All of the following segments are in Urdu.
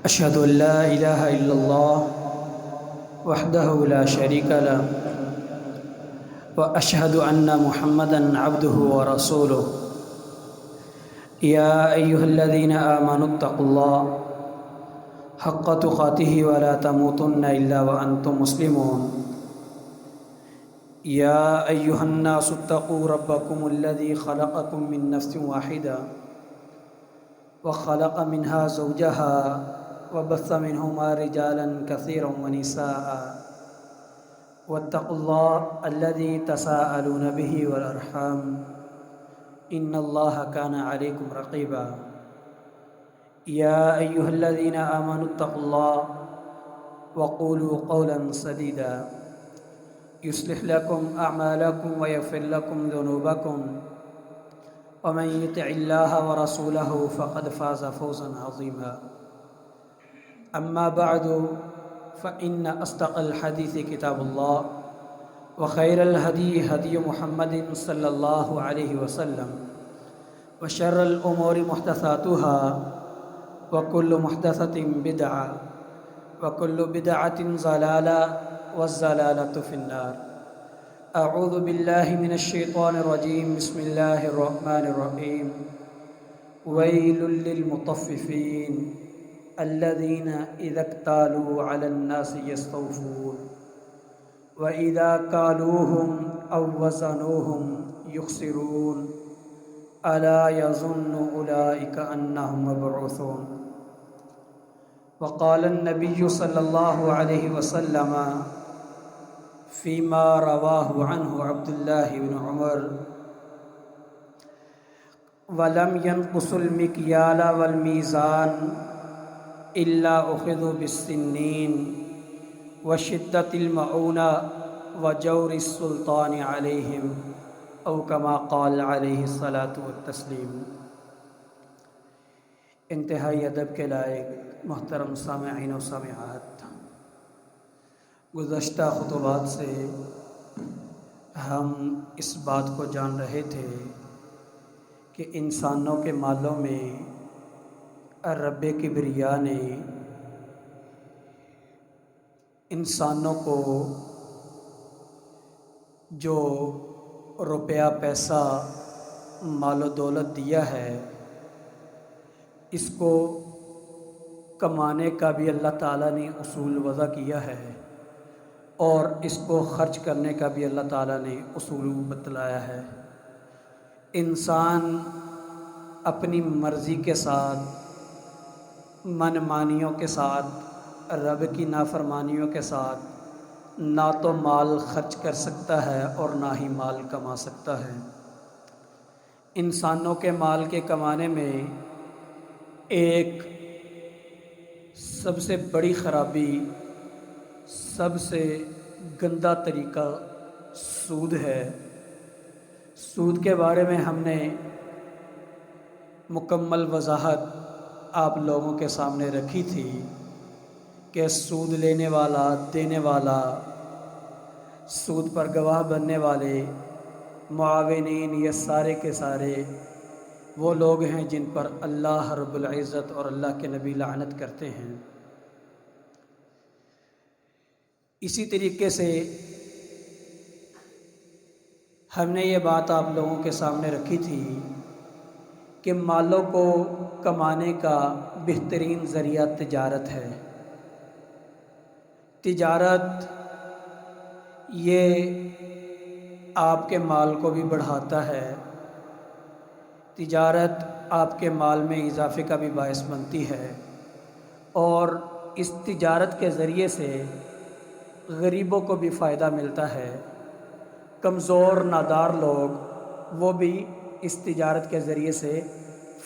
أشهد أن لا إله إلا الله وحده لا شريك له وأشهد أن محمدًا عبده ورسوله يا أيها الذين آمنوا اتقوا الله حق تقاته ولا تموتن إلا وأنتم مسلمون يا أيها الناس اتقوا ربكم الذي خلقكم من نفس واحدة وخلق منها زوجها وبث منهما رجالا كثيرا ونساء واتقوا الله الذي تساءلون به والأرحام إن الله كان عليكم رقيبا يا أيها الذين آمنوا اتقوا الله وقولوا قولا سديدا يصلح لكم أعمالكم ويغفر لكم ذنوبكم ومن يطع الله ورسوله فقد فاز فوزا عظيما أما بعد فإن أصدق الحديث كتاب الله وخير الهدي هدي محمد صلى الله عليه وسلم وشر الأمور محدثاتها وكل محدثة بدعة وكل بدعة ضلالة والضلالة في النار أعوذ بالله من الشيطان الرجيم بسم الله الرحمن الرحيم ويل للمطففين الذين إذا اكتالوا على الناس يستوفون وإذا كالوهم أو وزنوهم يخسرون ألا يظن أولئك أنهم مبعوثون وقال النبي صلى الله عليه وسلم فيما رواه عنه عبد الله بن عمر ولم ينقصوا المكيال والميزان إلا أخذوا بالسنين وشدة المعونة وجور السلطان عليهم أو كما قال عليه الصلاة والتسلیم۔ انتہائی ادب کے لائق محترم سامعین و سامعات، گزشتہ خطبات سے ہم اس بات کو جان رہے تھے کہ انسانوں کے مالوں میں رب کبریا نے انسانوں کو جو روپیہ پیسہ مال و دولت دیا ہے، اس کو کمانے کا بھی اللہ تعالیٰ نے اصول وضع کیا ہے اور اس کو خرچ کرنے کا بھی اللہ تعالیٰ نے اصول بتلایا ہے۔ انسان اپنی مرضی کے ساتھ، من مانیوں کے ساتھ، رب کی نافرمانیوں کے ساتھ نہ تو مال خرچ کر سکتا ہے اور نہ ہی مال کما سکتا ہے۔ انسانوں کے مال کے کمانے میں ایک سب سے بڑی خرابی، سب سے گندا طریقہ سود ہے۔ سود کے بارے میں ہم نے مکمل وضاحت آپ لوگوں کے سامنے رکھی تھی کہ سود لینے والا، دینے والا، سود پر گواہ بننے والے، معاونین، یہ سارے کے سارے وہ لوگ ہیں جن پر اللہ رب العزت اور اللہ کے نبی لعنت کرتے ہیں۔ اسی طریقے سے ہم نے یہ بات آپ لوگوں کے سامنے رکھی تھی کہ مالوں کو کمانے کا بہترین ذریعہ تجارت ہے۔ تجارت یہ آپ کے مال کو بھی بڑھاتا ہے، تجارت آپ کے مال میں اضافے کا بھی باعث بنتی ہے، اور اس تجارت کے ذریعے سے غریبوں کو بھی فائدہ ملتا ہے۔ کمزور نادار لوگ وہ بھی اس تجارت کے ذریعے سے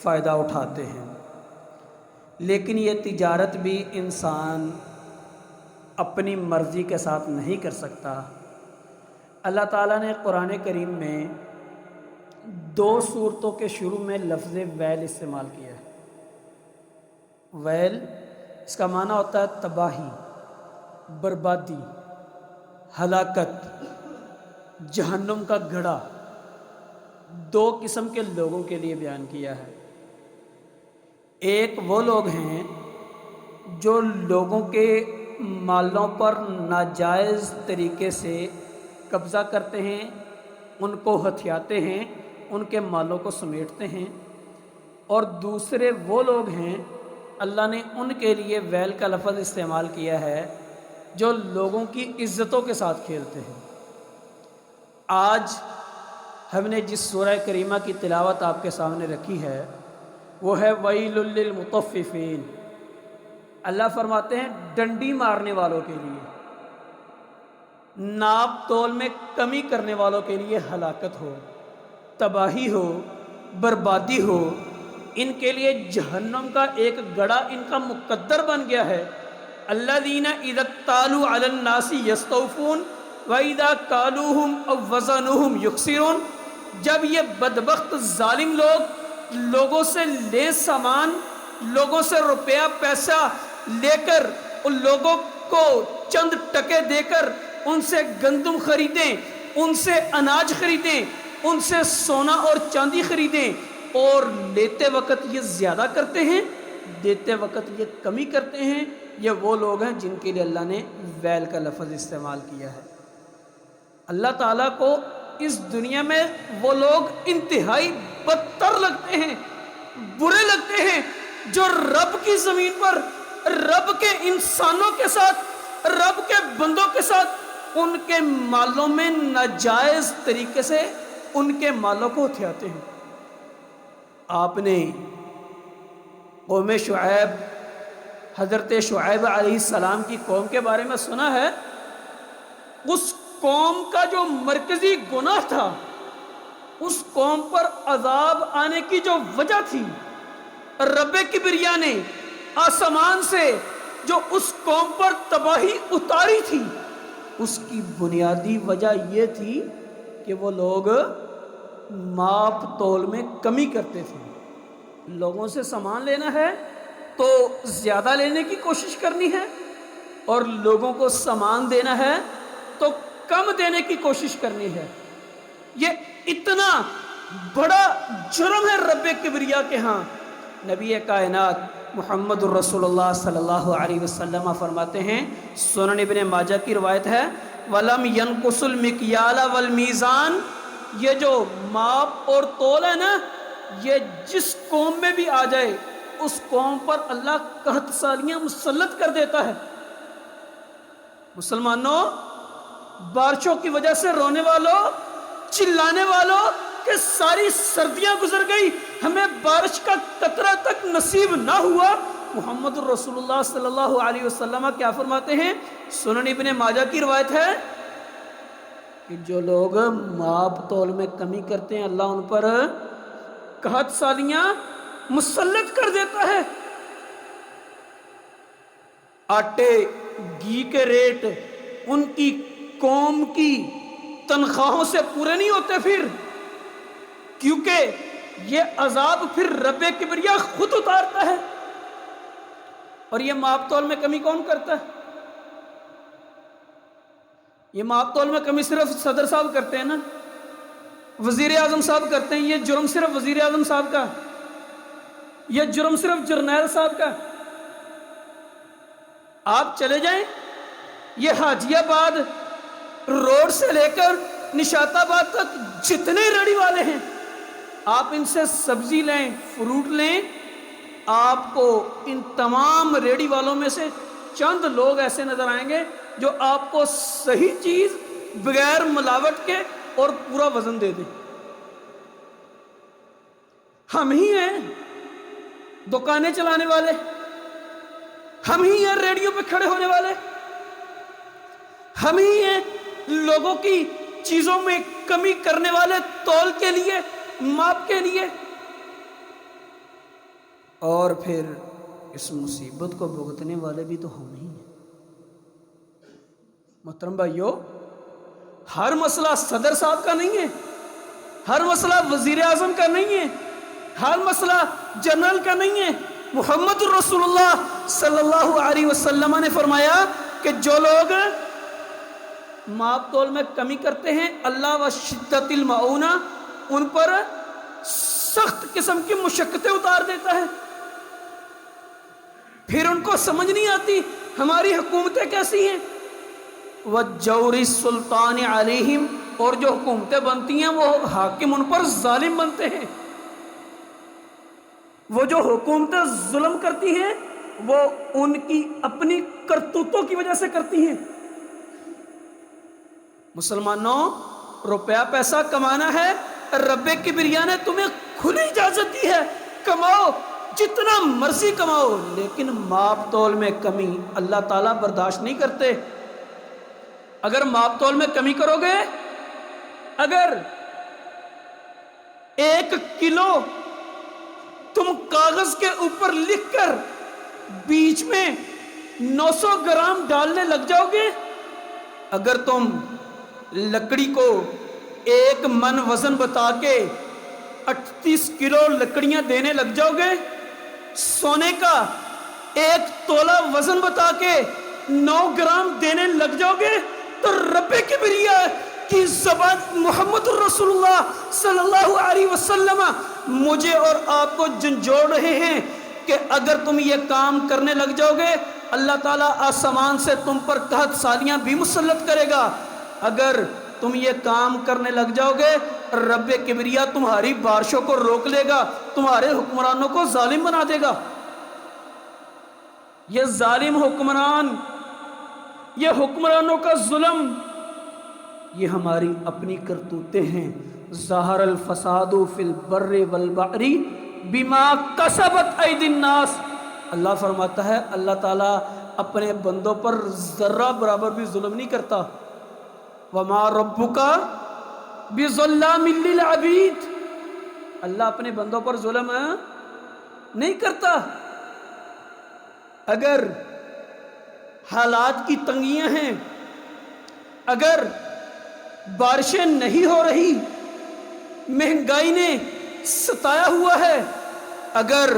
فائدہ اٹھاتے ہیں۔ لیکن یہ تجارت بھی انسان اپنی مرضی کے ساتھ نہیں کر سکتا۔ اللہ تعالیٰ نے قرآن کریم میں 2 صورتوں کے شروع میں لفظ ویل استعمال کیا ہے۔ ویل اس کا معنی ہوتا ہے تباہی، بربادی، ہلاکت، جہنم کا گڑھا۔ 2 قسم کے لوگوں کے لیے بیان کیا ہے۔ ایک وہ لوگ ہیں جو لوگوں کے مالوں پر ناجائز طریقے سے قبضہ کرتے ہیں، ان کو ہتھیاتے ہیں، ان کے مالوں کو سمیٹتے ہیں، اور دوسرے وہ لوگ ہیں اللہ نے ان کے لیے ویل کا لفظ استعمال کیا ہے جو لوگوں کی عزتوں کے ساتھ کھیلتے ہیں۔ آج ہم نے جس سورہ کریمہ کی تلاوت آپ کے سامنے رکھی ہے وہ ہے ویل للمطففین۔ اللہ فرماتے ہیں ڈنڈی مارنے والوں کے لیے، ناپ تول میں کمی کرنے والوں کے لیے ہلاکت ہو، تباہی ہو، بربادی ہو، ان کے لیے جہنم کا ایک گڑھا ان کا مقدر بن گیا ہے۔ الذین اذا اکتالوا علی الناس یستوفون واذا کالوہم او وزنوہم یخسرون۔ جب یہ بدبخت ظالم لوگ لوگوں سے لے سامان، لوگوں سے روپیہ پیسہ لے کر ان لوگوں کو چند ٹکے دے کر ان سے گندم خریدیں، ان سے اناج خریدیں، ان سے سونا اور چاندی خریدیں، اور لیتے وقت یہ زیادہ کرتے ہیں، دیتے وقت یہ کمی کرتے ہیں، یہ وہ لوگ ہیں جن کے لیے اللہ نے ویل کا لفظ استعمال کیا ہے۔ اللہ تعالیٰ کو اس دنیا میں وہ لوگ انتہائی بدتر لگتے ہیں، برے لگتے ہیں، جو رب کی زمین پر رب کے انسانوں کے ساتھ، رب کے بندوں کے ساتھ ان کے مالوں میں ناجائز طریقے سے ان کے مالوں کو ہتھیاتے ہیں۔ آپ نے قوم شعیب، حضرت شعیب علیہ السلام کی قوم کے بارے میں سنا ہے۔ اس قوم کا جو مرکزی گناہ تھا، اس قوم پر عذاب آنے کی جو وجہ تھی، رب کبریا نے آسمان سے جو اس قوم پر تباہی اتاری تھی، اس کی بنیادی وجہ یہ تھی کہ وہ لوگ ماپ تول میں کمی کرتے تھے۔ لوگوں سے سامان لینا ہے تو زیادہ لینے کی کوشش کرنی ہے، اور لوگوں کو سامان دینا ہے تو کم دینے کی کوشش کرنی ہے۔ یہ اتنا بڑا جرم ہے رب کبریا کے ہاں۔ نبی کائنات محمد الرسول اللہ صلی اللہ علیہ وسلم فرماتے ہیں، سنن ابن ماجہ کی روایت ہے، وَلَمْ يَنْقُصُ الْمِكْيَالَ وَالْمِيزَانَ۔ یہ جو ماپ اور تول ہے نا، یہ جس قوم میں بھی آ جائے اس قوم پر اللہ قحط سالیاں مسلط کر دیتا ہے۔ مسلمانوں، بارشوں کی وجہ سے رونے والوں، چلانے والوں کہ ساری سردیاں گزر گئی، ہمیں بارش کا قطرہ تک نصیب نہ ہوا، محمد الرسول اللہ صلی اللہ علیہ وسلم کیا فرماتے ہیں؟ سنن ابن ماجہ کی روایت ہے کہ جو لوگ ماپ تول میں کمی کرتے ہیں اللہ ان پر قحط سالیاں مسلط کر دیتا ہے۔ آٹے گھی کے ریٹ ان کی قوم کی تنخواہوں سے پورے نہیں ہوتے پھر، کیونکہ یہ عذاب پھر رب کبریا خود اتارتا ہے۔ اور یہ ماپ تول میں کمی کون کرتا ہے؟ یہ ماپ تول میں کمی صرف صدر صاحب کرتے ہیں نا، وزیر اعظم صاحب کرتے ہیں۔ یہ جرم صرف وزیر اعظم صاحب کا، یہ جرم صرف جرنیل صاحب کا۔ آپ چلے جائیں، یہ حاجی آباد روڈ سے لے کر نشاط آباد تک جتنے ریڑھی والے ہیں، آپ ان سے سبزی لیں، فروٹ لیں، آپ کو ان تمام ریڑھی والوں میں سے چند لوگ ایسے نظر آئیں گے جو آپ کو صحیح چیز بغیر ملاوٹ کے اور پورا وزن دے دیں۔ ہم ہی ہیں دکانیں چلانے والے، ہم ہی ہیں ریڑھیوں پہ کھڑے ہونے والے، ہم ہی ہیں لوگوں کی چیزوں میں کمی کرنے والے، تول کے لیے، ماپ کے لیے، اور پھر اس مصیبت کو بھگتنے والے بھی تو ہم ہی ہیں۔ محترم بھائیو، ہر مسئلہ صدر صاحب کا نہیں ہے، ہر مسئلہ وزیر اعظم کا نہیں ہے، ہر مسئلہ جنرل کا نہیں ہے۔ محمد الرسول اللہ صلی اللہ علیہ وسلم نے فرمایا کہ جو لوگ ماپ تول میں کمی کرتے ہیں اللہ و شدت المعونہ ان پر سخت قسم کی مشقتیں اتار دیتا ہے۔ پھر ان کو سمجھ نہیں آتی ہماری حکومتیں کیسی ہیں. وَجَوْرِ السُّلْطَانِ عَلَيْهِمْ، اور جو حکومتیں بنتی ہیں وہ حاکم ان پر ظالم بنتے ہیں. وہ جو حکومتیں ظلم کرتی ہیں وہ ان کی اپنی کرتوتوں کی وجہ سے کرتی ہیں. مسلمانوں، روپیہ پیسہ کمانا ہے، رب کبریا نے تمہیں کھلی اجازت دی ہے، کماؤ جتنا مرضی کماؤ، لیکن ماپ تول میں کمی اللہ تعالیٰ برداشت نہیں کرتے. اگر ماپ تول میں کمی کرو گے، اگر 1 کلو تم کاغذ کے اوپر لکھ کر بیچ میں 900 گرام ڈالنے لگ جاؤ گے، اگر تم لکڑی کو 1 من وزن بتا کے 38 کلو لکڑیاں دینے لگ جاؤ گے، سونے کا 1 تولہ وزن بتا کے 9 گرام دینے لگ جاؤ گے، تو رب کبریا کی زبان محمد رسول اللہ صلی اللہ علیہ وسلم مجھے اور آپ کو جھنجھوڑ رہے ہیں کہ اگر تم یہ کام کرنے لگ جاؤ گے، اللہ تعالیٰ آسمان سے تم پر قحط سالیاں بھی مسلط کرے گا. اگر تم یہ کام کرنے لگ جاؤ گے، رب کبریا تمہاری بارشوں کو روک لے گا، تمہارے حکمرانوں کو ظالم بنا دے گا. یہ ظالم حکمران، یہ حکمرانوں کا ظلم، یہ ہماری اپنی کرتوتیں ہیں. ظہر الفساد فی البر والبحر بما کسبت ایدی الناس. اللہ فرماتا ہے اللہ تعالیٰ اپنے بندوں پر ذرہ برابر بھی ظلم نہیں کرتا. وما ربک بظلام للعبید. اللہ اپنے بندوں پر ظلم نہیں کرتا. اگر حالات کی تنگیاں ہیں، اگر بارشیں نہیں ہو رہی، مہنگائی نے ستایا ہوا ہے، اگر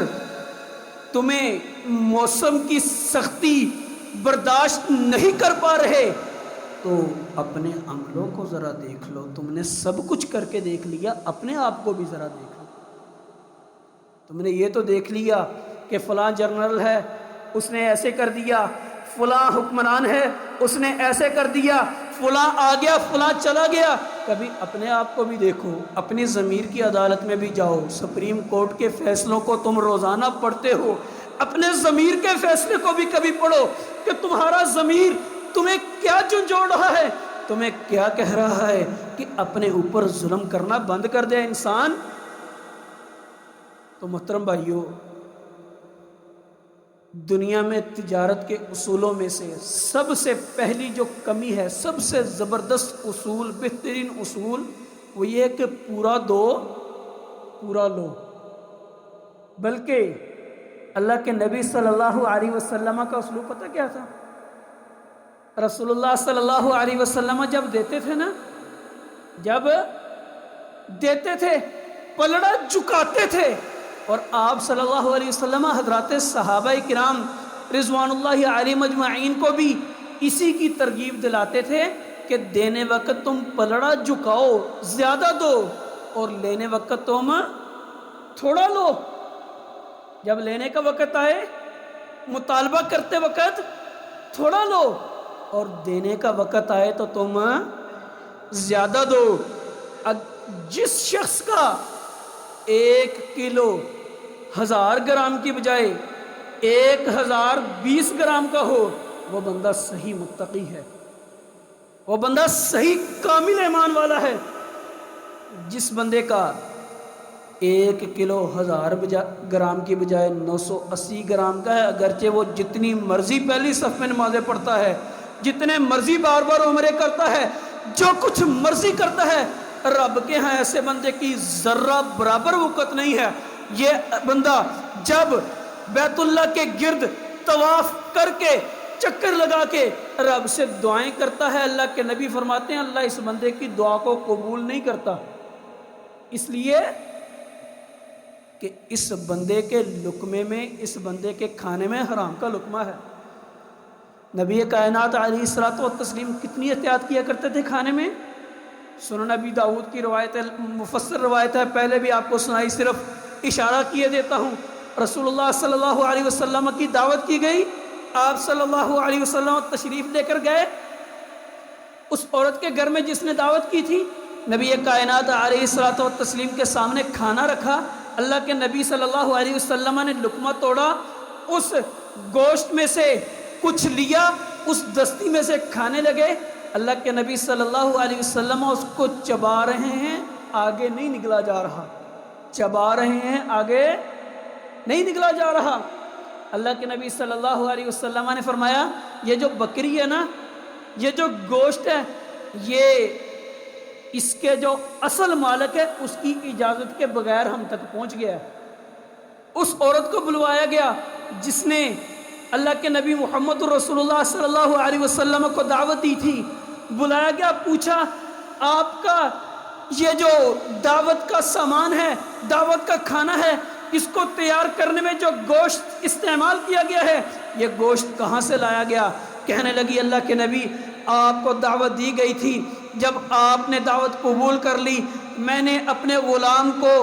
تمہیں موسم کی سختی برداشت نہیں کر پا رہے، تو اپنے عملوں کو ذرا دیکھ لو. تم نے سب کچھ کر کے دیکھ لیا، اپنے آپ کو بھی ذرا دیکھ لو. تم نے یہ تو دیکھ لیا کہ فلاں جنرل ہے اس نے ایسے کر دیا، فلاں حکمران ہے اس نے ایسے کر دیا، فلاں آ گیا فلاں چلا گیا. کبھی اپنے آپ کو بھی دیکھو، اپنی ضمیر کی عدالت میں بھی جاؤ. سپریم کورٹ کے فیصلوں کو تم روزانہ پڑھتے ہو، اپنے ضمیر کے فیصلے کو بھی کبھی پڑھو کہ تمہارا ضمیر تمہیں کیا جھنجھوڑ رہا ہے، تمہیں کیا کہہ رہا ہے کہ اپنے اوپر ظلم کرنا بند کر دے انسان. تو محترم بھائیو، دنیا میں تجارت کے اصولوں میں سے سب سے پہلی جو کمی ہے، سب سے زبردست اصول، بہترین اصول، وہ یہ کہ پورا دو پورا لو. بلکہ اللہ کے نبی صلی اللہ علیہ وسلم کا اسلوب پتہ کیا تھا؟ رسول اللہ صلی اللہ علیہ وسلم جب دیتے تھے نا، جب دیتے تھے پلڑا جھکاتے تھے. اور آپ صلی اللہ علیہ وسلم حضرات صحابہ کرام رضوان اللہ علیہم اجمعین کو بھی اسی کی ترغیب دلاتے تھے کہ دینے وقت تم پلڑا جھکاؤ، زیادہ دو، اور لینے وقت تم تھوڑا لو. جب لینے کا وقت آئے، مطالبہ کرتے وقت تھوڑا لو، اور دینے کا وقت آئے تو تم زیادہ دو. جس شخص کا 1 کلو 1000 گرام کی بجائے 1020 گرام کا ہو، وہ بندہ صحیح متقی ہے، وہ بندہ صحیح کامل ایمان والا ہے. جس بندے کا 1 کلو 1000 گرام کی بجائے 980 گرام کا ہے، اگرچہ وہ جتنی مرضی پہلی صف میں نمازیں پڑھتا ہے، جتنے مرضی بار بار عمرے کرتا ہے، جو کچھ مرضی کرتا ہے، رب کے ہاں ایسے بندے کی ذرہ برابر وقت نہیں ہے. یہ بندہ جب بیت اللہ کے گرد طواف کر کے چکر لگا کے رب سے دعائیں کرتا ہے، اللہ کے نبی فرماتے ہیں اللہ اس بندے کی دعا کو قبول نہیں کرتا، اس لیے کہ اس بندے کے لقمے میں، اس بندے کے کھانے میں حرام کا لقمہ ہے. نبی کائنات علیہ الصلوۃ والتسلیم کتنی احتیاط کیا کرتے تھے کھانے میں. سنن نبی داؤد کی روایت ہے، مفسر روایت ہے، پہلے بھی آپ کو سنائی، صرف اشارہ کیے دیتا ہوں. رسول اللہ صلی اللہ علیہ وسلم کی دعوت کی گئی، آپ صلی اللہ علیہ وسلم تشریف لے کر گئے اس عورت کے گھر میں جس نے دعوت کی تھی۔ نبی کائنات علیہ الصلوۃ والتسلیم کے سامنے کھانا رکھا، اللہ کے نبی صلی اللہ علیہ وسلم نے لقمہ توڑا، اس گوشت میں سے کچھ لیا، اس دستی میں سے کھانے لگے۔ اللہ کے نبی صلی اللہ علیہ وسلم اس کو چبا رہے ہیں، آگے نہیں نکلا جا رہا، چبا رہے ہیں، آگے نہیں نکلا جا رہا۔ اللہ کے نبی صلی اللہ علیہ وسلم نے فرمایا یہ جو بکری ہے نا، یہ جو گوشت ہے، یہ اس کے جو اصل مالک ہے اس کی اجازت کے بغیر ہم تک پہنچ گیا ہے۔ اس عورت کو بلوایا گیا جس نے اللہ کے نبی محمد رسول اللہ صلی اللہ علیہ وسلم کو دعوت دی تھی، بلایا گیا، پوچھا آپ کا یہ جو دعوت کا سامان ہے، دعوت کا کھانا ہے، اس کو تیار کرنے میں جو گوشت استعمال کیا گیا ہے، یہ گوشت کہاں سے لایا گیا؟ کہنے لگی اللہ کے نبی آپ کو دعوت دی گئی تھی، جب آپ نے دعوت قبول کر لی، میں نے اپنے غلام کو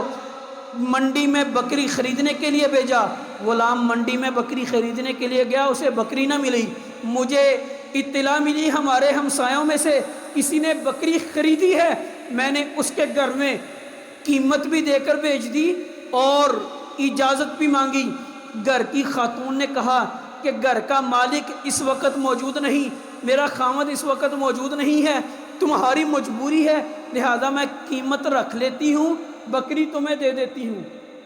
منڈی میں بکری خریدنے کے لیے بھیجا، غلام منڈی میں بکری خریدنے کے لیے گیا، اسے بکری نہ ملی، مجھے اطلاع ملی ہمارے ہمسایوں میں سے کسی نے بکری خریدی ہے، میں نے اس کے گھر میں قیمت بھی دے کر بھیج دی اور اجازت بھی مانگی۔ گھر کی خاتون نے کہا کہ گھر کا مالک اس وقت موجود نہیں، میرا خاوند اس وقت موجود نہیں ہے، تمہاری مجبوری ہے، لہذا میں قیمت رکھ لیتی ہوں، بکری تمہیں دے دیتی ہوں۔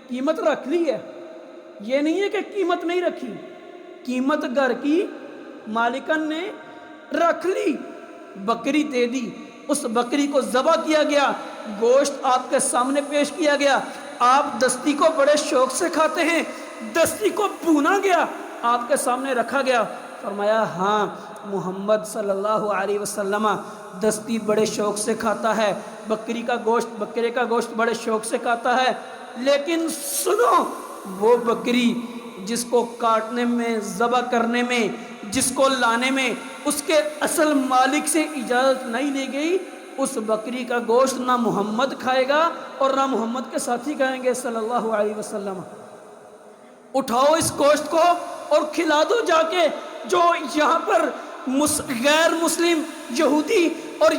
قیمت رکھ لی ہے، یہ نہیں ہے کہ قیمت نہیں رکھی، قیمت گھر کی مالکن نے رکھ لی، بکری دے دی۔ اس بکری کو ذبح کیا گیا، گوشت آپ کے سامنے پیش کیا گیا، آپ دستی کو بڑے شوق سے کھاتے ہیں، دستی کو بھونا گیا، آپ کے سامنے رکھا گیا، فرمایا ہاں محمد صلی اللہ علیہ وسلم دستی بڑے شوق سے کھاتا ہے، بکری کا گوشت، بکرے کا گوشت بڑے شوق سے کھاتا ہے، لیکن سنو وہ بکری جس کو کاٹنے میں، ذبح کرنے میں، جس کو لانے میں اس کے اصل مالک سے اجازت نہیں لی گئی، اس بکری کا گوشت نہ محمد کھائے گا اور نہ محمد کے ساتھی کھائیں گے صلی اللہ علیہ وسلم۔ اٹھاؤ اس گوشت کو اور کھلا دو جا کے جو یہاں پر غیر مسلم یہودی اور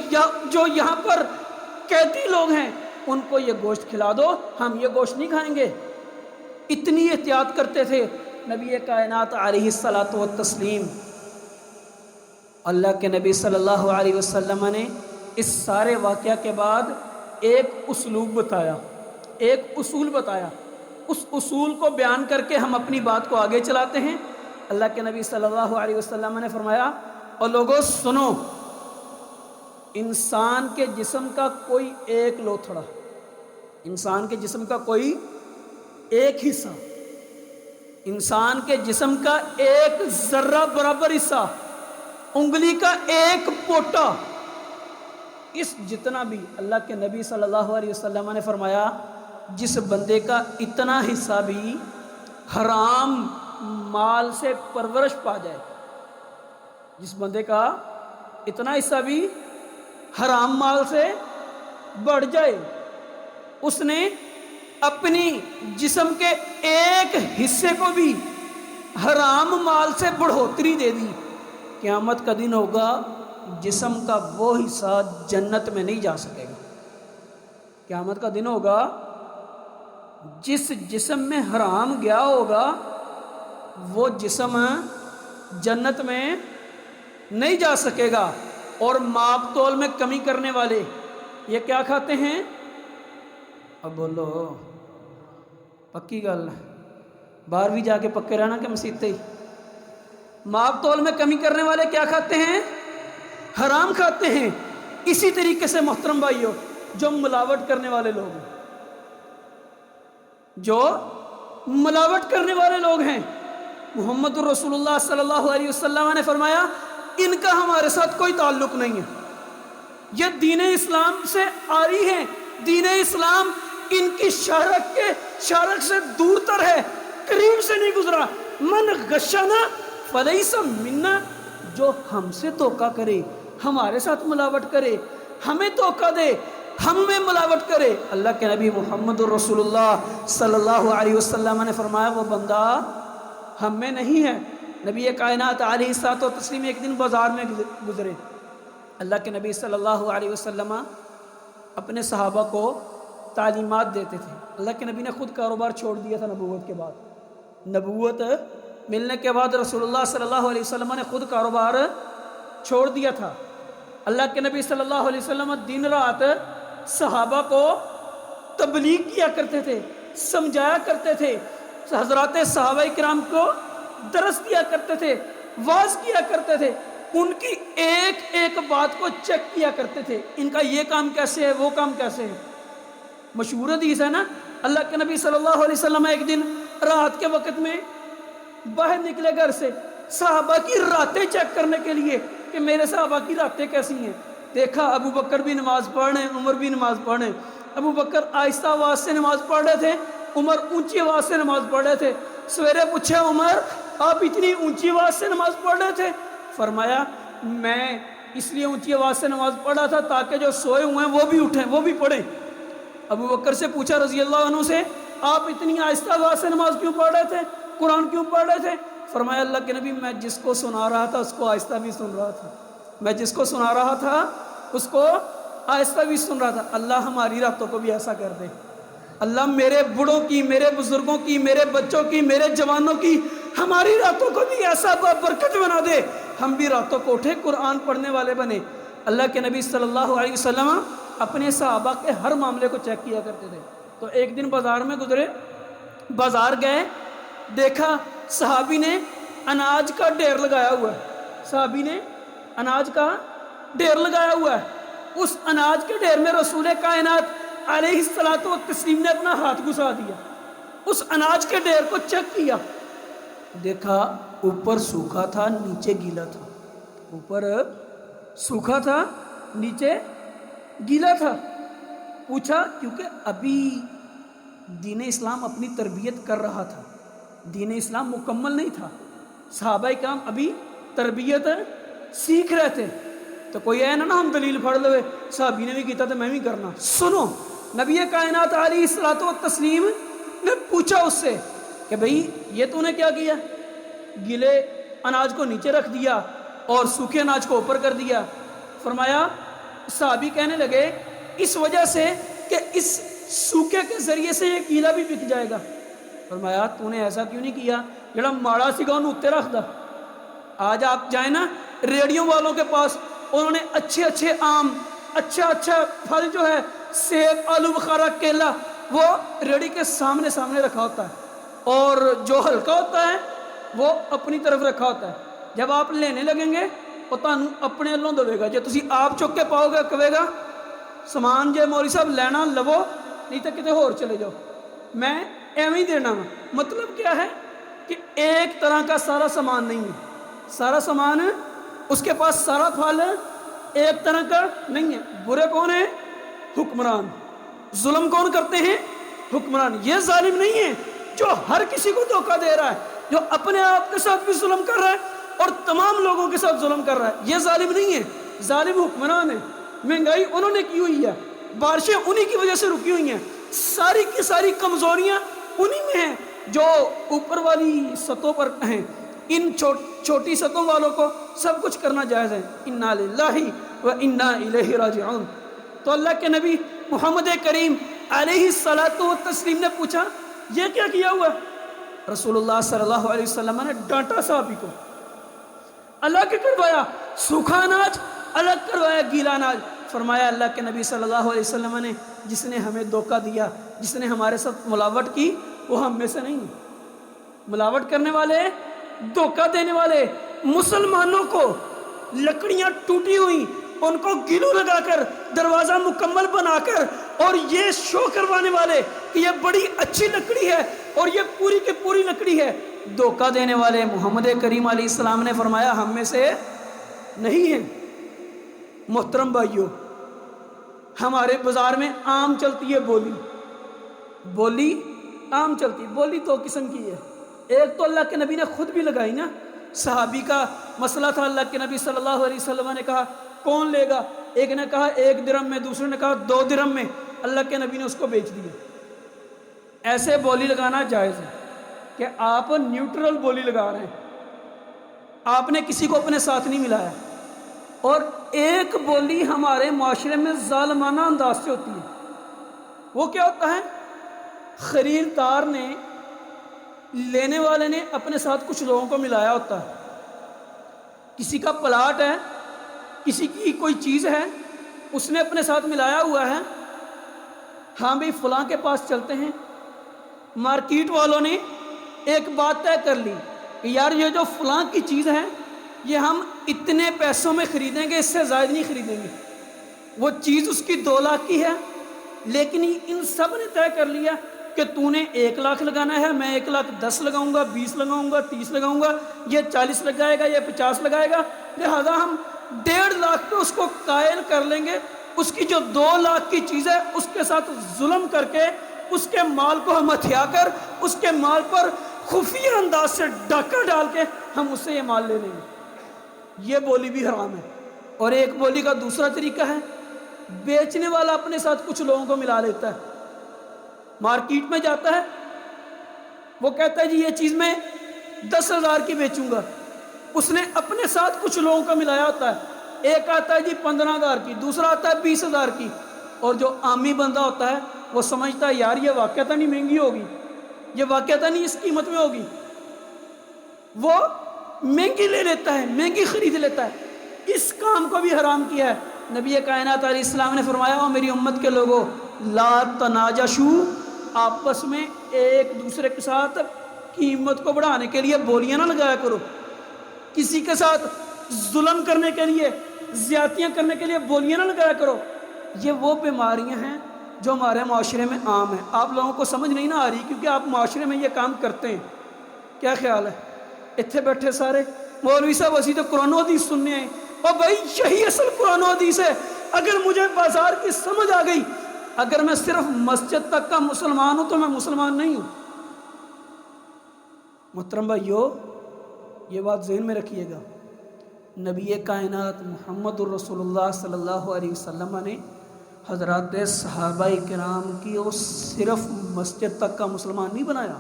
جو یہاں پر قیدی لوگ ہیں ان کو یہ گوشت کھلا دو، ہم یہ گوشت نہیں کھائیں گے۔ اتنی احتیاط کرتے تھے نبی کائنات علیہ الصلوۃ والتسلیم۔ اللہ کے نبی صلی اللہ علیہ وسلم نے اس سارے واقعہ کے بعد ایک اسلوب بتایا، ایک اصول بتایا، اس اصول کو بیان کر کے ہم اپنی بات کو آگے چلاتے ہیں۔ اللہ کے نبی صلی اللہ علیہ وسلم نے فرمایا اور لوگوں سنو، انسان کے جسم کا کوئی ایک لوتھڑا، انسان کے جسم کا کوئی ایک حصہ، انسان کے جسم کا ایک ذرہ برابر حصہ، انگلی کا ایک پوٹا، اس جتنا بھی اللہ کے نبی صلی اللہ علیہ وسلم نے فرمایا جس بندے کا اتنا حصہ بھی حرام مال سے پرورش پا جائے، جس بندے کا اتنا حصہ بھی حرام مال سے بڑھ جائے، اس نے اپنی جسم کے ایک حصے کو بھی حرام مال سے بڑھوتری دے دی، قیامت کا دن ہوگا جسم کا وہ حصہ جنت میں نہیں جا سکے گا۔ قیامت کا دن ہوگا جس جسم میں حرام گیا ہوگا وہ جسم جنت میں نہیں جا سکے گا۔ اور ماپ تول میں کمی کرنے والے یہ کیا کھاتے ہیں؟ اب بولو، پکی گل، باہر بھی جا کے پکے رہنا کہ مسیتے ہی۔ ماپ تول میں کمی کرنے والے کیا کھاتے ہیں؟ حرام کھاتے ہیں۔ اسی طریقے سے محترم بھائیو، جو ملاوٹ کرنے والے لوگ ہیں، جو ملاوٹ کرنے والے لوگ ہیں، محمد رسول اللہ صلی اللہ علیہ وسلم نے فرمایا ان کا ہمارے ساتھ کوئی تعلق نہیں ہے، یہ دین اسلام سے عاری ہیں، دین اسلام ان کی شارک سے دور تر ہے، قریب سے نہیں گزرا۔ من غشنا فلیس منا، جو ہم سے دھوکہ کرے، ہمارے ساتھ ملاوٹ کرے، ہمیں دھوکہ دے، ہم میں ملاوٹ کرے۔ اللہ کے نبی محمد رسول اللہ صلی اللہ علیہ وسلم نے فرمایا وہ بندہ ہم میں نہیں ہے۔ نبی کائنات علیہ الصلوۃ والتسلیم ایک دن بازار میں گزرے۔ اللہ کے نبی صلی اللہ علیہ وسلم اپنے صحابہ کو تعلیمات دیتے تھے۔ اللہ کے نبی نے خود کاروبار چھوڑ دیا تھا نبوت کے بعد۔ نبوت ملنے کے بعد رسول اللہ صلی اللہ علیہ وسلم نے خود کاروبار چھوڑ دیا تھا۔ اللہ کے نبی صلی اللہ علیہ وسلم دن رات صحابہ کو تبلیغ کیا کرتے تھے، سمجھایا کرتے تھے، حضرات صحابہ کرام کو درس دیا کرتے تھے، واعظ کیا کرتے تھے، ان کی ایک ایک بات کو چیک کیا کرتے تھے، ان کا یہ کام کیسے ہے، وہ کام کیسے ہے۔ مشہور حدیث ہے نا، اللہ کے نبی صلی اللہ علیہ وسلم ایک دن رات کے وقت میں باہر نکلے گھر سے صحابہ کی راتیں چیک کرنے کے لیے کہ میرے صحابہ کی راتیں کیسی ہیں۔ دیکھا ابو بکر بھی نماز پڑھ رہے ہیں، عمر بھی نماز پڑھ رہے ہیں۔ ابو بکر آہستہ آواز سے نماز پڑھ رہے تھے، عمر اونچی آواز سے نماز پڑھ رہے تھے۔ سویرے پوچھا عمر آپ اتنی اونچی آواز سے نماز پڑھ رہے تھے؟ فرمایا میں اس لیے اونچی آواز سے نماز پڑھ رہا تھا تاکہ جو سوئے ہوئے ہیں وہ بھی اٹھیں، وہ بھی پڑھیں۔ ابو بکر سے پوچھا رضی اللہ عنہ سے آپ اتنی آہستہ آواز سے نماز کیوں پڑھ رہے تھے، قرآن کیوں پڑھ رہے تھے؟ فرمایا اللہ کے نبی میں جس کو سنا رہا تھا اس کو آہستہ بھی سن رہا تھا، میں جس کو سنا رہا تھا اس کو آہستہ بھی سن رہا تھا۔ اللہ ہماری راتوں کو بھی ایسا کر دے۔ اللہ میرے بڑوں کی، میرے بزرگوں کی، میرے بچوں کی، میرے جوانوں کی، ہماری راتوں کو بھی ایسا برکت بنا دے، ہم بھی راتوں کو اٹھے قرآن پڑھنے والے بنے۔ اللہ کے نبی صلی اللہ علیہ وسلم اپنے صحابہ کے ہر معاملے کو چیک کیا کرتے تھے۔ تو ایک دن بازار میں گزرے، بازار گئے، دیکھا صحابی نے اناج کا ڈھیر لگایا ہوا ہے، صحابی نے اناج کا ڈھیر لگایا ہوا ہے۔ اس اناج کے ڈھیر میں رسول کائنات علیہ الصلوۃ والتسلیم نے اپنا ہاتھ گھسا دیا، اس اناج کے ڈھیر کو چیک کیا، دیکھا اوپر سوکھا تھا نیچے گیلا تھا، اوپر سوکھا تھا نیچے گیلا تھا۔ پوچھا کیونکہ ابھی دین اسلام اپنی تربیت کر رہا تھا، دین اسلام مکمل نہیں تھا، صحابہ کرام ابھی تربیت سیکھ رہے تھے۔ تو کوئی ہے نا ہم دلیل پڑھ لوے صحابی نے بھی کیتا تو میں بھی کرنا۔ سنو نبی کائنات علیہ الصلوۃ والتسلیم نے پوچھا اس سے کہ بھئی یہ تو نے کیا کیا، گیلے اناج کو نیچے رکھ دیا اور سوکھے اناج کو اوپر کر دیا۔ فرمایا صحابی کہنے لگے اس وجہ سے کہ اس سوکھے کے ذریعے سے یہ گیلا بھی بک جائے گا۔ فرمایا تو نے ایسا کیوں نہیں کیا جڑا ماڑا سی گا انہوں اتنے رکھ دا۔ آج آپ جائیں نا ریڑیوں والوں کے پاس، انہوں نے اچھے اچھے آم، اچھا پھل جو ہے سیب، آلو بخارا، کیلا، وہ ریڑی کے سامنے سامنے رکھا ہوتا ہے، اور جو ہلکا ہوتا ہے وہ اپنی طرف رکھا ہوتا ہے۔ جب آپ لینے لگیں گے وہ تانوں اپنے اللہ دے گا، جے تسی آپ چک کے پاؤ گے کہے گا سامان جے مولوی صاحب لینا لو نہیں تو کتے ہور چلے جاؤ، میں ایویں ہی دینا ہوں۔ مطلب کیا ہے کہ ایک طرح کا سارا سامان نہیں ہے، سارا سامان اس کے پاس، سارا پھل ایک طرح کا نہیں ہے۔ برے کون ہیں؟ حکمران۔ ظلم کون کرتے ہیں؟ حکمران۔ یہ ظالم نہیں ہے جو ہر کسی کو دھوکہ دے رہا ہے، جو اپنے آپ کے ساتھ بھی ظلم کر رہا ہے اور تمام لوگوں کے ساتھ ظلم کر رہا ہے، یہ ظالم نہیں ہے، ظالم حکمران ہے۔ مہنگائی انہوں نے کی ہوئی ہے، بارشیں انہی کی وجہ سے رکی ہوئی ہیں، ساری کی ساری کمزوریاں انہی میں ہیں جو اوپر والی سطحوں پر ہیں۔ ان چھوٹی سطحوں والوں کو سب کچھ کرنا جائز ہے۔ انا للہ و انا الیہ راجعون۔ تو اللہ کے نبی محمد کریم علیہ الصلوۃ والتسلیم نے پوچھا یہ کیا کیا ہوا ہے؟ رسول اللہ صلی اللہ علیہ وسلم نے ڈانٹا صحابی کو، الگ کروایا سوکھا اناج، الگ کروایا گیلا اناج۔ فرمایا اللہ کے نبی صلی اللہ علیہ وسلم نے جس نے ہمیں دھوکہ دیا، جس نے ہمارے ساتھ ملاوٹ کی، وہ ہم میں سے نہیں ہے۔ ملاوٹ کرنے والے، دھوکہ دینے والے مسلمانوں کو لکڑیاں ٹوٹی ہوئی ان کو گلو لگا کر دروازہ مکمل بنا کر اور یہ شو کروانے والے کہ یہ بڑی اچھی لکڑی ہے اور یہ پوری کی پوری لکڑی ہے، دھوکہ دینے والے محمد کریم علیہ السلام نے فرمایا ہم میں سے نہیں ہیں۔ محترم بھائیو، ہمارے بازار میں عام چلتی ہے بولی عام چلتی ہے۔ بولی دو قسم کی ہے، ایک تو اللہ کے نبی نے خود بھی لگائی نا، صحابی کا مسئلہ تھا، اللہ کے نبی صلی اللہ علیہ وسلم نے کہا کون لے گا؟ ایک نے کہا 1 درہم میں، دوسرے نے کہا 2 درہم میں، اللہ کے نبی نے اس کو بیچ دیا۔ ایسے بولی لگانا جائز ہے کہ آپ نیوٹرل بولی لگا رہے ہیں، آپ نے کسی کو اپنے ساتھ نہیں ملایا۔ اور ایک بولی ہمارے معاشرے میں ظالمانہ انداز سے ہوتی ہے، وہ کیا ہوتا ہے؟ خریدار نے، لینے والے نے اپنے ساتھ کچھ لوگوں کو ملایا ہوتا ہے، کسی کا پلاٹ ہے، کسی کی کوئی چیز ہے، اس نے اپنے ساتھ ملایا ہوا ہے، ہاں بھی فلاں کے پاس چلتے ہیں۔ مارکیٹ والوں نے ایک بات طے کر لی کہ یار یہ جو فلاں کی چیز ہے یہ ہم اتنے پیسوں میں خریدیں گے، اس سے زائد نہیں خریدیں گے۔ وہ چیز اس کی 2 لاکھ کی ہے، لیکن ان سب نے طے کر لیا کہ تو نے 1 لاکھ لگانا ہے، میں 1,10,000 لگاؤں گا، 20 لگاؤں گا، 30 لگاؤں گا، یہ 40 لگائے گا، یہ 50 لگائے گا، لہذا ہم 1.5 لاکھ پہ اس کو قائل کر لیں گے۔ اس کی جو 2 لاکھ کی چیز ہے اس کے ساتھ ظلم کر کے اس کے مال کو ہم ہتھیا کر اس کے مال پر خفیہ انداز سے ڈاکہ ڈال کے ہم اس سے یہ مال لے لیں گے۔ یہ بولی بھی حرام ہے۔ اور ایک بولی کا دوسرا طریقہ ہے، بیچنے والا اپنے ساتھ کچھ لوگوں کو ملا لیتا ہے، مارکیٹ میں جاتا ہے، وہ کہتا ہے جی یہ چیز میں 10,000 کی بیچوں گا، اس نے اپنے ساتھ کچھ لوگوں کو ملایا ہوتا ہے، ایک آتا ہے جی 15,000 کی، دوسرا آتا ہے 20,000 کی، اور جو عامی بندہ ہوتا ہے وہ سمجھتا ہے یار یہ واقعتاً نہیں مہنگی ہوگی، یہ واقعتاً نہیں اس قیمت میں ہوگی، وہ مہنگی لے لیتا ہے، مہنگی خرید لیتا ہے۔ اس کام کو بھی حرام کیا ہے۔ نبی کائنات علیہ السلام نے فرمایا او میری امت کے لوگوں، لا تناجشو، آپس میں ایک دوسرے کے ساتھ قیمت کو بڑھانے کے لیے بولیاں نہ لگایا کرو، کسی کے ساتھ ظلم کرنے کے لیے، زیادتیاں کرنے کے لیے بولیاں نہ لگایا کرو۔ یہ وہ بیماریاں ہیں جو ہمارے معاشرے میں عام ہیں، آپ لوگوں کو سمجھ نہیں نہ آ رہی کیونکہ آپ معاشرے میں یہ کام کرتے ہیں۔ کیا خیال ہے؟ اتنے بیٹھے سارے مولوی صاحب اسی تو قرآن و حدیث سننے ہیں، اور بھائی یہی اصل قرآن و حدیث ہے۔ اگر مجھے بازار کی سمجھ آ گئی، اگر میں صرف مسجد تک کا مسلمان ہوں تو میں مسلمان نہیں ہوں۔ محترم بھائیو، یہ بات ذہن میں رکھیے گا، نبی کائنات محمد الرسول اللہ صلی اللہ علیہ وسلم نے حضرات صحابہ کرام کی وہ صرف مسجد تک کا مسلمان نہیں بنایا۔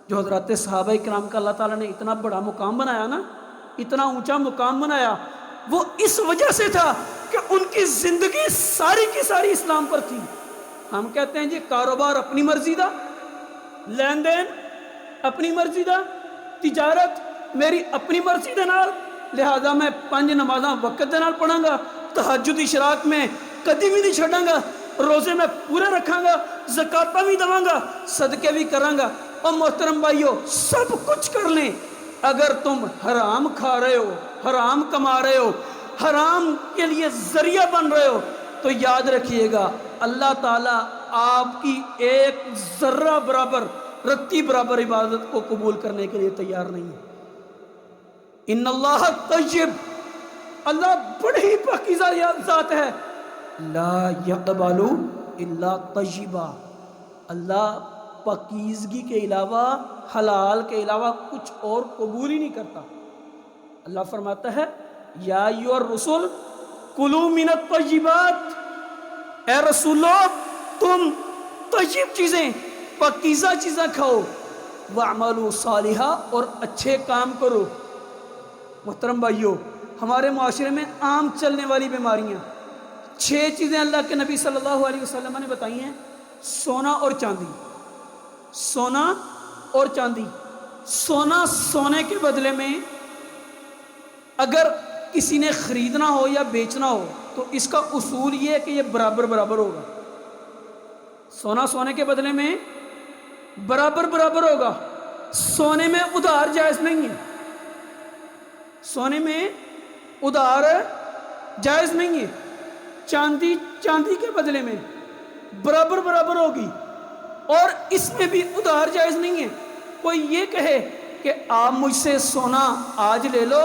جو حضرات صحابہ کرام کا اللہ تعالیٰ نے اتنا بڑا مقام بنایا نا، اتنا اونچا مقام بنایا، وہ اس وجہ سے تھا کہ ان کی زندگی ساری کی ساری اسلام پر تھی۔ ہم کہتے ہیں جی کاروبار اپنی مرضی دا، لین دین اپنی مرضی دا، تجارت میری اپنی مرضی دے نال، لہذا میں 5 نمازاں وقت دے نال پڑھاں گا، تہجد اشراق میں کدی بھی نہیں چھڑاں گا، روزے میں پورے رکھاں گا، زکاتاں بھی دواں گا، صدقے بھی کراں گا۔ اور محترم بھائیو، سب کچھ کر لیں، اگر تم حرام کھا رہے ہو، حرام کما رہے ہو، حرام کے لیے ذریعہ بن رہے ہو، تو یاد رکھیے گا اللہ تعالیٰ آپ کی ایک ذرہ برابر، رتی برابر عبادت کو قبول کرنے کے لیے تیار نہیں ہے۔ ان اللہ طیب، اللہ بڑی پاکیزہ ذات ہے، لا یقبل الا طیبا، اللہ پاکیزگی کے علاوہ، حلال کے علاوہ کچھ اور قبول ہی نہیں کرتا۔ اللہ فرماتا ہے یا ایھا الرسل کلوا من الطیبات، اے رسولو تم طیب چیزیں، پاکیزہ چیزیں کھاؤ، واعملوا صالحا، اور اچھے کام کرو۔ محترم بھائیو، ہمارے معاشرے میں عام چلنے والی بیماریاں 6 چیزیں اللہ کے نبی صلی اللہ علیہ وسلم نے بتائی ہیں۔ سونا اور چاندی، سونا اور چاندی، سونا سونے کے بدلے میں اگر کسی نے خریدنا ہو یا بیچنا ہو تو اس کا اصول یہ ہے کہ یہ برابر برابر ہوگا، سونا سونے کے بدلے میں برابر برابر ہوگا۔ سونے میں ادھار جائز نہیں ہے، سونے میں ادھار جائز نہیں ہے، چاندی چاندی کے بدلے میں برابر برابر ہوگی، اور اس میں بھی ادھار جائز نہیں ہے۔ کوئی یہ کہے کہ آپ مجھ سے سونا آج لے لو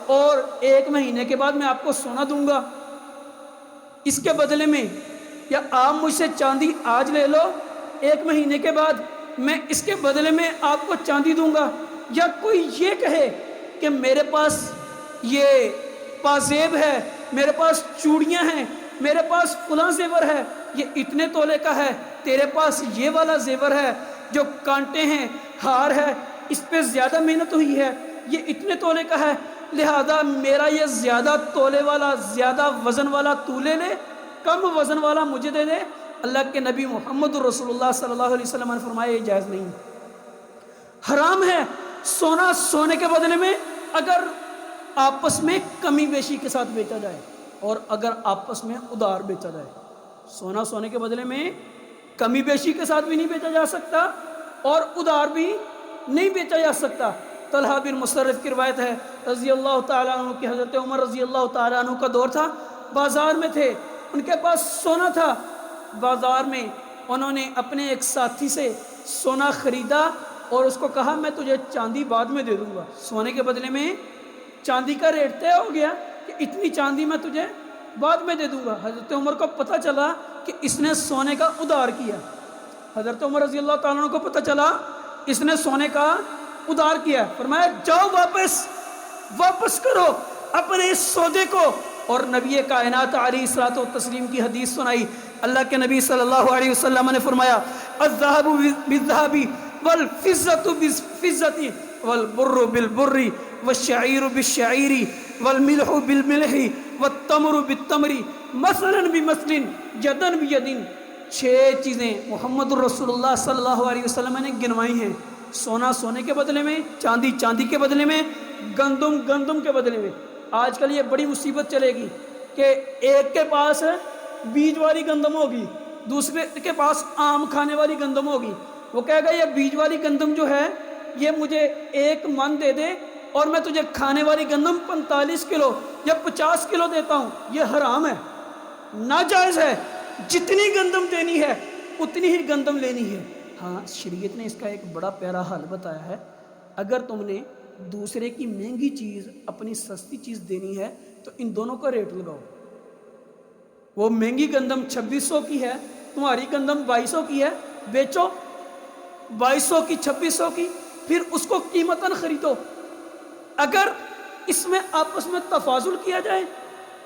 اور 1 مہینے کے بعد میں آپ کو سونا دوں گا اس کے بدلے میں، یا آپ مجھ سے چاندی آج لے لو 1 مہینے کے بعد میں اس کے بدلے میں آپ کو چاندی دوں گا، یا کوئی یہ کہے کہ میرے پاس یہ پازیب ہے میرے پاس چوڑیاں ہیں، میرے پاس فلاں زیور ہے، یہ اتنے تولے کا ہے، تیرے پاس یہ والا زیور ہے جو کانٹے ہیں، ہار ہے، اس پہ زیادہ محنت ہوئی ہے، یہ اتنے تولے کا ہے، لہذا میرا یہ زیادہ تولے والا، زیادہ وزن والا تو لے لے، کم وزن والا مجھے دے دے۔ اللہ کے نبی محمد رسول اللہ صلی اللہ علیہ وسلم نے فرمایا یہ جائز نہیں، حرام ہے۔ سونا سونے کے بدلے میں اگر آپس میں کمی بیشی کے ساتھ بیچا جائے، اور اگر آپس میں ادھار بیچا جائے، سونا سونے کے بدلے میں کمی بیشی کے ساتھ بھی نہیں بیچا جا سکتا اور ادھار بھی نہیں بیچا جا سکتا۔ طلحہ بن مصرف کی روایت ہے رضی اللہ تعالیٰ عنہ کی، حضرت عمر رضی اللہ تعالیٰ عنہ کا دور تھا، بازار میں تھے، ان کے پاس سونا تھا، بازار میں انہوں نے اپنے ایک ساتھی سے سونا خریدا اور اس کو کہا میں تجھے چاندی بعد میں دے دوں گا۔ سونے کے بدلے میں چاندی کا ریٹ طے ہو گیا کہ اتنی چاندی میں تجھے بعد میں دے دوں گا۔ حضرت عمر کو پتہ چلا کہ اس نے سونے کا ادھار کیا، حضرت عمر رضی اللہ تعالیٰ عنہ کو پتہ چلا اس نے سونے کا ادھار کیا، فرمایا جاؤ واپس کرو اپنے اس سودے کو۔ اور نبی کائنات علیہ الصلوۃ والتسلیم کی حدیث سنائی، اللہ کے نبی صلی اللہ علیہ وسلم نے فرمایا الذهب بالذهب والفضة بالفضة والبر بالبر والشعير بالشعير والملح بالملح والتمر بالتمر مثلا بمثل يدا بيد۔ 6 چیزیں محمد الرسول اللہ صلی اللہ علیہ وسلم نے گنوائی ہیں، سونا سونے کے بدلے میں، چاندی چاندی کے بدلے میں، گندم گندم کے بدلے میں۔ آج کل یہ بڑی مصیبت چلے گی کہ ایک کے پاس بیج والی گندم ہوگی، دوسرے کے پاس عام کھانے والی گندم ہوگی، وہ کہے گا یہ بیج والی گندم جو ہے یہ مجھے 1 من دے دے اور میں تجھے کھانے والی گندم 45 کلو یا 50 کلو دیتا ہوں۔ یہ حرام ہے، ناجائز ہے، جتنی گندم دینی ہے اتنی ہی گندم لینی ہے۔ ہاں شریعت نے اس کا ایک بڑا پیارا حل بتایا ہے، اگر تم نے دوسرے کی مہنگی چیز اپنی سستی چیز دینی ہے تو ان دونوں کا ریٹ لگاؤ۔ وہ مہنگی گندم 2600 کی ہے، تمہاری گندم 2200 کی ہے، بیچو 2200 کی 2600 کی، پھر اس کو قیمتاً خریدو۔ اگر اس میں آپس میں تفاضل کیا جائے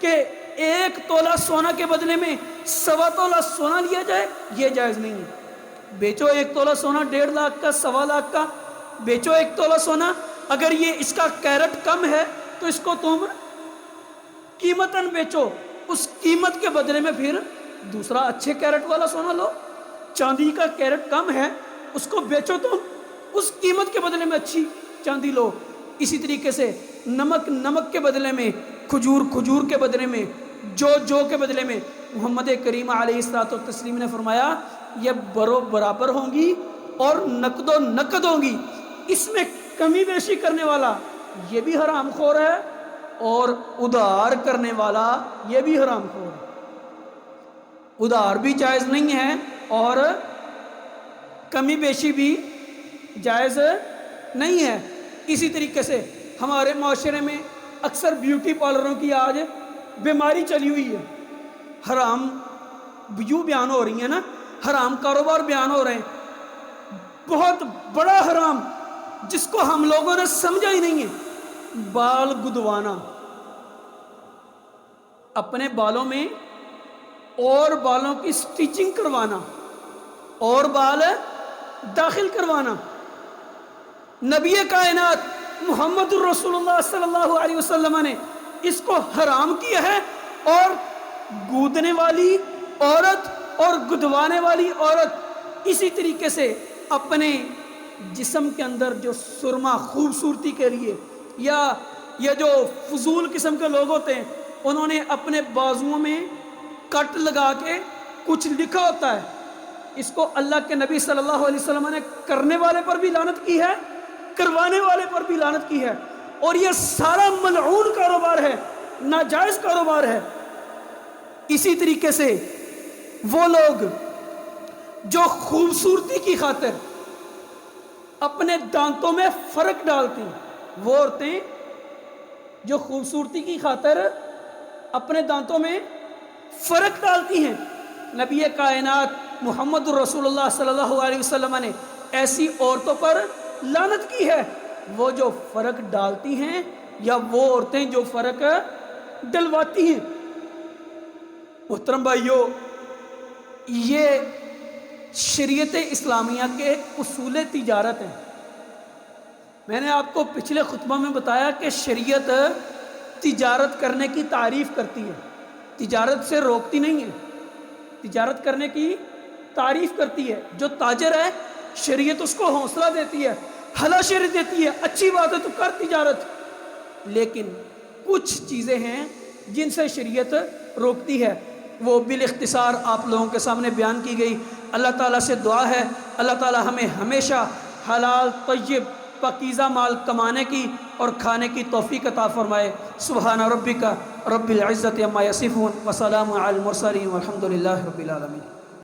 کہ 1 تولہ سونا کے بدلے میں 1.25 تولہ سونا لیا جائے، یہ جائز نہیں ہے۔ بیچو 1 تولہ سونا 1.5 لاکھ کا، 1.25 لاکھ کا، بیچو 1 تولہ سونا۔ اگر یہ اس کا کیرٹ کم ہے تو اس کو تم قیمتاً بیچو، اس قیمت کے بدلے میں پھر دوسرا اچھے کیرٹ والا سونا لو۔ چاندی کا کیرٹ کم ہے اس کو بیچو، تم اس قیمت کے بدلے میں اچھی چاندی لو۔ اسی طریقے سے نمک کے بدلے میں، کھجور کے بدلے میں، جو کے بدلے میں، محمد کریم علیہ الصلوۃ والتسلیم نے فرمایا یہ برابر ہوں گی اور نقد و نقد ہوں گی۔ اس میں کمی بیشی کرنے والا یہ بھی حرام خور ہے اور ادھار کرنے والا یہ بھی حرام خور ہے۔ ادھار بھی جائز نہیں ہے اور کمی بیشی بھی جائز نہیں ہے۔ اسی طریقے سے ہمارے معاشرے میں اکثر بیوٹی پارلروں کی آج بیماری چلی ہوئی ہے، حرام یوں بیان ہو رہی ہیں نا، حرام کاروبار بیان ہو رہے ہیں، بہت بڑا حرام جس کو ہم لوگوں نے سمجھا ہی نہیں ہے۔ بال گدوانا، اپنے بالوں میں اور بالوں کی سٹیچنگ کروانا اور بال داخل کروانا، نبی کائنات محمد الرسول اللہ صلی اللہ علیہ وسلم نے اس کو حرام کیا ہے۔ اور گودنے والی عورت اور گدوانے والی عورت اسی طریقے سے اپنے جسم کے اندر جو سرما خوبصورتی کے لیے، یا یہ جو فضول قسم کے لوگ ہوتے ہیں انہوں نے اپنے بازوؤں میں کٹ لگا کے کچھ لکھا ہوتا ہے، اس کو اللہ کے نبی صلی اللہ علیہ وسلم نے کرنے والے پر بھی لعنت کی ہے، کروانے والے پر بھی لعنت کی ہے، اور یہ سارا ملعون کاروبار ہے، ناجائز کاروبار ہے۔ اسی طریقے سے وہ لوگ جو خوبصورتی کی خاطر اپنے دانتوں میں فرق ڈالتی ہیں، وہ عورتیں جو خوبصورتی کی خاطر اپنے دانتوں میں فرق ڈالتی ہیں، نبی کائنات محمد الرسول اللہ صلی اللہ علیہ وسلم نے ایسی عورتوں پر لعنت کی ہے۔ وہ جو فرق ڈالتی ہیں یا وہ عورتیں جو فرق ڈلواتی ہیں، محترم بھائیو، یہ شریعت اسلامیہ کے اصول تجارت ہیں۔ میں نے آپ کو پچھلے خطبہ میں بتایا کہ شریعت تجارت کرنے کی تعریف کرتی ہے، تجارت سے روکتی نہیں ہے، تجارت کرنے کی تعریف کرتی ہے۔ جو تاجر ہے شریعت اس کو حوصلہ دیتی ہے، حلا شریعت دیتی ہے، اچھی بات ہے تو کر تجارت، لیکن کچھ چیزیں ہیں جن سے شریعت روکتی ہے، وہ بالاختصار آپ لوگوں کے سامنے بیان کی گئی۔ اللہ تعالیٰ سے دعا ہے اللہ تعالیٰ ہمیں ہمیشہ حلال طیب پاکیزہ مال کمانے کی اور کھانے کی توفیق عطا فرمائے۔ سبحان ربک رب العزت عما یصفون وسلام علی المرسلین والحمد للہ رب العالمین۔